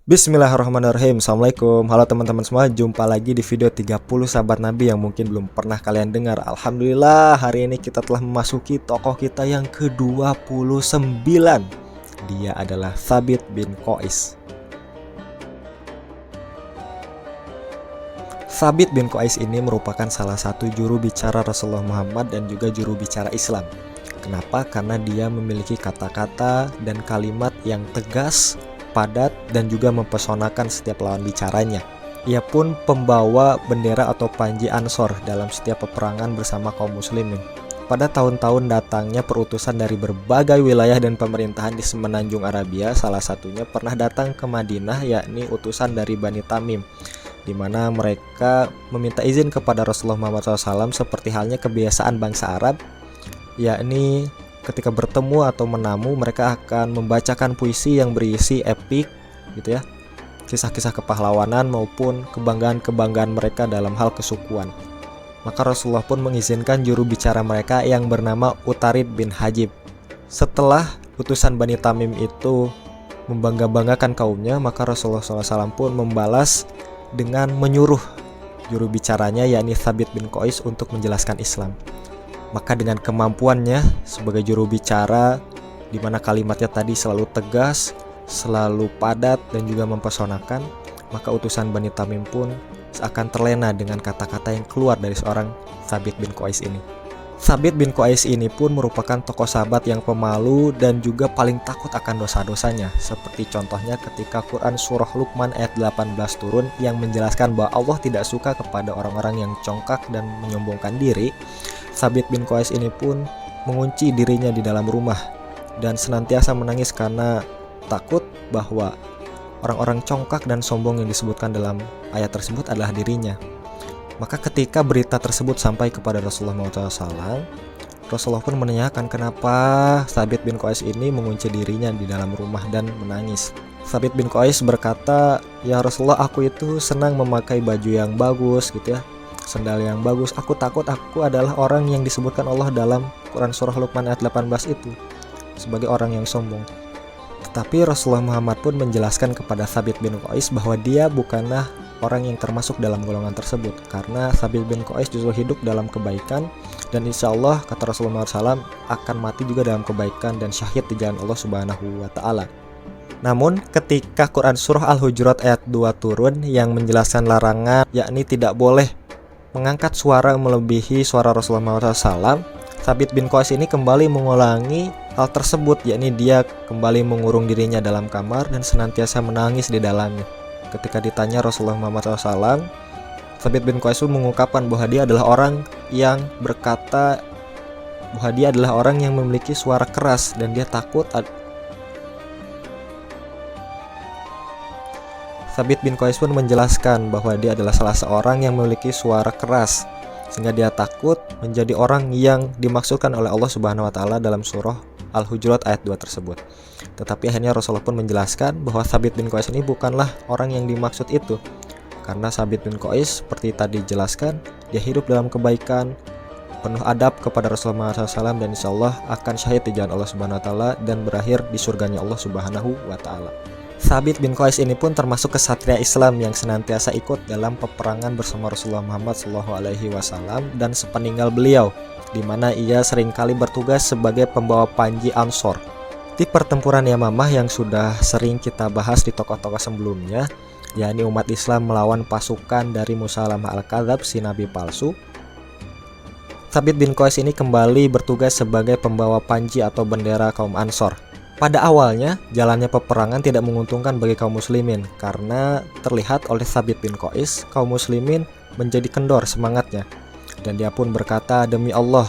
Bismillahirrahmanirrahim. Assalamualaikum. Halo teman-teman semua, jumpa lagi di video 30 sahabat Nabi yang mungkin belum pernah kalian dengar. Alhamdulillah, hari ini kita telah memasuki tokoh kita yang ke-29. Dia adalah Tsabit bin Qais. Tsabit bin Qais ini merupakan salah satu juru bicara Rasulullah Muhammad dan juga juru bicara Islam. Kenapa? Karena dia memiliki kata-kata dan kalimat yang tegas, padat, dan juga mempesonakan setiap lawan bicaranya. Ia pun pembawa bendera atau panji Ansor dalam setiap peperangan bersama kaum muslimin. Pada tahun-tahun datangnya perutusan dari berbagai wilayah dan pemerintahan di semenanjung Arabia, salah satunya pernah datang ke Madinah, yakni utusan dari Bani Tamim, di mana mereka meminta izin kepada Rasulullah Muhammad SAW seperti halnya kebiasaan bangsa Arab, yakni ketika bertemu atau menamu mereka akan membacakan puisi yang berisi epik gitu ya, kisah-kisah kepahlawanan maupun kebanggaan-kebanggaan mereka dalam hal kesukuan. Maka Rasulullah pun mengizinkan juru bicara mereka yang bernama Utarid bin Hajib. Setelah utusan Bani Tamim itu membangga-banggakan kaumnya, maka Rasulullah SAW pun membalas dengan menyuruh juru bicaranya yakni Tsabit bin Qais untuk menjelaskan Islam. Maka dengan kemampuannya sebagai juru bicara, di mana kalimatnya tadi selalu tegas, selalu padat, dan juga mempesonakan, maka utusan Bani Tamim pun seakan terlena dengan kata-kata yang keluar dari seorang Tsabit bin Qais ini. Tsabit bin Qais ini pun merupakan tokoh sahabat yang pemalu dan juga paling takut akan dosa-dosanya. Seperti contohnya ketika Quran Surah Luqman ayat 18 turun yang menjelaskan bahwa Allah tidak suka kepada orang-orang yang congkak dan menyombongkan diri. Tsabit bin Qais ini pun mengunci dirinya di dalam rumah dan senantiasa menangis karena takut bahwa orang-orang congkak dan sombong yang disebutkan dalam ayat tersebut adalah dirinya. Maka ketika berita tersebut sampai kepada Rasulullah SAW, Rasulullah pun menanyakan kenapa Tsabit bin Qais ini mengunci dirinya di dalam rumah dan menangis. Tsabit bin Qais berkata, "Ya Rasulullah, aku itu senang memakai baju yang bagus gitu ya, sendal yang bagus. Aku takut aku adalah orang yang disebutkan Allah dalam Quran Surah Luqman ayat 18 itu sebagai orang yang sombong." Tetapi Rasulullah Muhammad pun menjelaskan kepada Tsabit bin Qais bahwa dia bukanlah orang yang termasuk dalam golongan tersebut, karena Tsabit bin Qais justru hidup dalam kebaikan dan insya Allah, kata Rasulullah SAW, akan mati juga dalam kebaikan dan syahid di jalan Allah Subhanahu wa Ta'ala. Namun ketika Quran Surah Al-Hujurat ayat 2 turun yang menjelaskan larangan, yakni tidak boleh mengangkat suara melebihi suara Rasulullah SAW, Tsabit bin Qais ini kembali mengulangi hal tersebut, yakni dia kembali mengurung dirinya dalam kamar dan senantiasa menangis di dalamnya. Ketika ditanya Rasulullah Muhammad SAW, Tsabit bin Qais pun mengungkapkan bahwa dia adalah orang yang berkata bahwa dia adalah orang yang memiliki suara keras dan dia takut. Tsabit bin Qais pun menjelaskan bahwa dia adalah salah seorang yang memiliki suara keras sehingga dia takut menjadi orang yang dimaksudkan oleh Allah Subhanahu wa Ta'ala dalam surah Al-Hujurat ayat 2 tersebut. Tetapi akhirnya Rasulullah pun menjelaskan bahwa Tsabit bin Qais ini bukanlah orang yang dimaksud itu, karena Tsabit bin Qais seperti tadi dijelaskan, dia hidup dalam kebaikan, penuh adab kepada Rasulullah SAW, dan insya Allah akan syahid di jalan Allah Subhanahu wa Ta'ala dan berakhir di surganya Allah Subhanahu wa Ta'ala. Tsabit bin Qais ini pun termasuk kesatria Islam yang senantiasa ikut dalam peperangan bersama Rasulullah Muhammad SAW dan sepeninggal beliau, di mana ia seringkali bertugas sebagai pembawa panji Ansor. Di pertempuran Yamamah yang sudah sering kita bahas di tokoh-tokoh sebelumnya, yakni umat Islam melawan pasukan dari Musailamah al-Kadzab, si nabi palsu, Tsabit bin Qais ini kembali bertugas sebagai pembawa panji atau bendera kaum Ansor. Pada awalnya, jalannya peperangan tidak menguntungkan bagi kaum muslimin karena terlihat oleh Tsabit bin Qais, kaum muslimin menjadi kendor semangatnya. Dan dia pun berkata, "Demi Allah,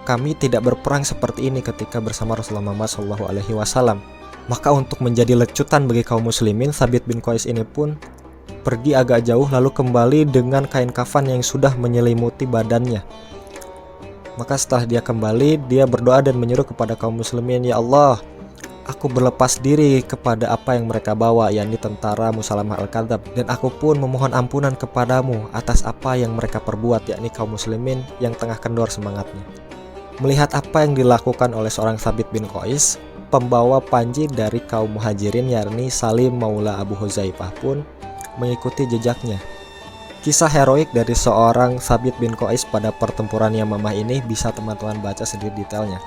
kami tidak berperang seperti ini ketika bersama Rasulullah Muhammad SAW." Maka untuk menjadi lecutan bagi kaum muslimin, Tsabit bin Qais ini pun pergi agak jauh lalu kembali dengan kain kafan yang sudah menyelimuti badannya. Maka setelah dia kembali, dia berdoa dan menyeru kepada kaum muslimin, "Ya Allah, aku berlepas diri kepada apa yang mereka bawa, yakni tentara Musailamah al-Kadzab, dan aku pun memohon ampunan kepadamu atas apa yang mereka perbuat," yakni kaum muslimin yang tengah kendor semangatnya. Melihat apa yang dilakukan oleh seorang Tsabit bin Qais, pembawa panji dari kaum muhajirin yakni Salim Maula Abu Huzaifah pun mengikuti jejaknya. Kisah heroik dari seorang Thabit bin Qais pada pertempuran Yamamah ini bisa teman-teman baca sendiri detailnya.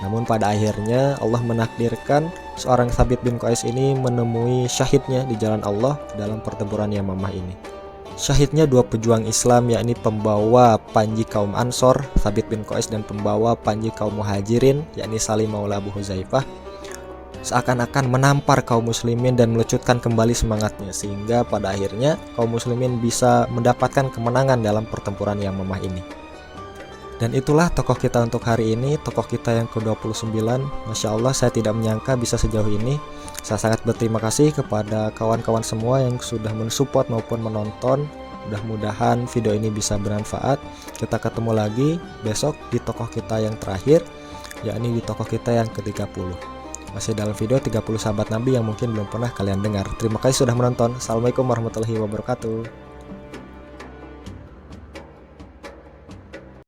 Namun pada akhirnya Allah menakdirkan seorang Thabit bin Qais ini menemui syahidnya di jalan Allah dalam pertempuran Yamamah ini. Syahidnya dua pejuang Islam yakni pembawa panji kaum Ansor Thabit bin Qais dan pembawa panji kaum Muhajirin yakni Salim Maula Abu Huzaifah seakan-akan menampar kaum muslimin dan melecutkan kembali semangatnya, sehingga pada akhirnya kaum muslimin bisa mendapatkan kemenangan dalam pertempuran Yamamah ini. Dan itulah tokoh kita untuk hari ini, tokoh kita yang ke-29. Masya Allah, saya tidak menyangka bisa sejauh ini. Saya sangat berterima kasih kepada kawan-kawan semua yang sudah mensupport maupun menonton. Mudah-mudahan video ini bisa bermanfaat. Kita ketemu lagi besok di tokoh kita yang terakhir, yakni di tokoh kita yang ke-30. Masih dalam video 30 sahabat Nabi yang mungkin belum pernah kalian dengar. Terima kasih sudah menonton. Assalamualaikum warahmatullahi wabarakatuh.